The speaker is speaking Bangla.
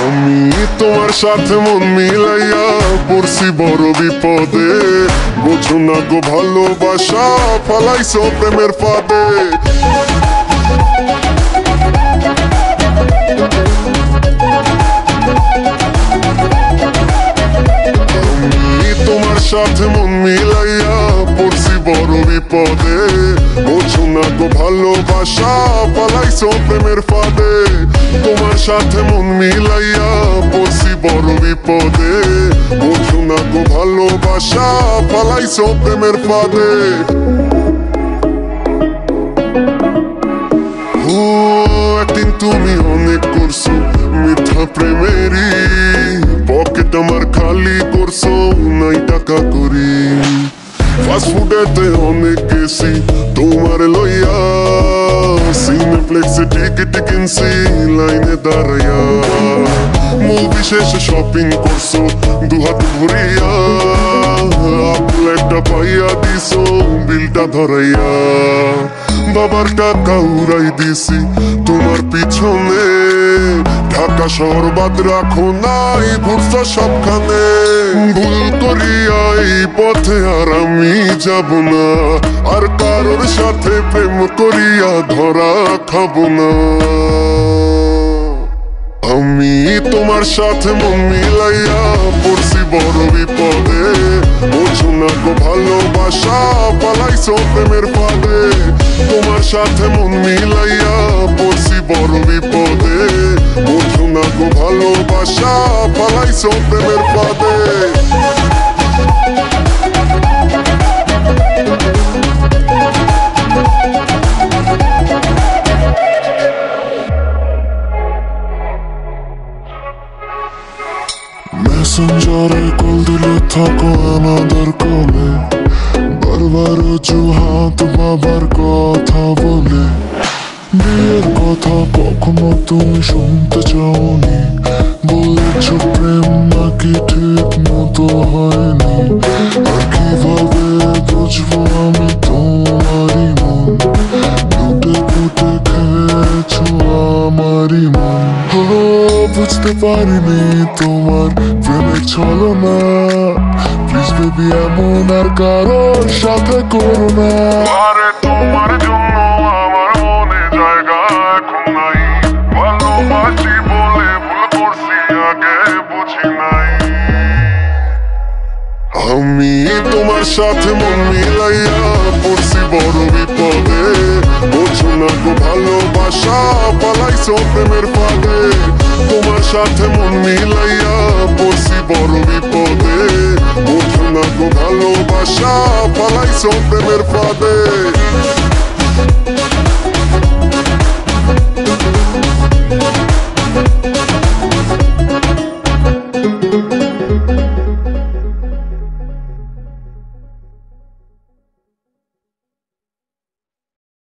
আমি তোমার সাথে মন মিলাইয়া পড়ছি বড় বিপদে, বোঝো না গো ভালোবাসা ফালাইছো প্রেমের ফাঁদে। আমি তোমার সাথে মন মিলাইয়া পড়ছি বড় বিপদে, বোঝো না গো ভালোবাসা ফালাইছো প্রেমের ফাঁদে। তোমার সাথে মন মিলাইয়া পড়ছি বড় বিপদে, বোঝো না গো ভালোবাসা ফালাইছো প্রেমের ফাঁদে। ও একদিন তুমি অনেক করছো মিথ্যা প্রেমেরই, পকেট আমার খালি করছো নাই টাকা করি। ফাস্টফুডেতে অনেক গেছি তোমার লইয়া, সিনেপ্লেক্সে টিকিট কিনছি লাইনে দাঁড়াইয়া। মুভি শেষে শপিং করছো দুহাত ভরিয়া, আপল একটা পাইয়া দিছো বিলটা ধরাইয়া। বাবার টাকা উড়াই দিছি তোমার পিছনে, ঢাকা শহর বাদ রাখো নাই ঘুরছো সবখানে। ভুল করিয়া এই পথে আর আমি যাব না, আর কারোর সাথে প্রেম করিয়া ধরা খাবো না। আমি তোমার সাথে মন মিলাইয়া পড়ছি বড় বিপদে, বোঝো না গো ভালোবাসা পালাইছো প্রেমের ফাঁদে। তোমার সাথে মন মিলাইয়া পড়ছি বড় বিপদে, বোঝো না গো ভালোবাসা পালাইছো প্রেমের ফাঁদে। মেসেঞ্জারে কল দিলে থাকো আমাদের কোলে, বারবার অজুহাত বাবার কথা বলে। বিয়ের কথা কখনো তুমি শুনতে চাওনি, বলেছ প্রেম নাকি ঠিক মতো হয়নি। আর কিভাবে বুঝবো আমি তোমারই মন, লুটে পুটে খেয়েছো আমারই মন। বুঝতে পারিনি তোমার প্রেমের ছলনা, প্লিজ বেবি এমন আর কারোর সাথে করো না। আরে তোমার জন্য আমার মনে জায়গা এখন নাই, ভালোবাসি বলে ভুল করছি আগে বুঝি নাই। আমি তোমার সাথে মন মিলাইয়া পড়ছি বড় বিপদে, বোঝো না গো ভালোবাসা পালাইছো প্রেমের ফাঁদে। তোমার সাথে মন মিলাইয়া পড়ছি বড় বিপদে, বোঝো না গো ভালোবাসা পালাইছো প্রেমের ফাঁদে।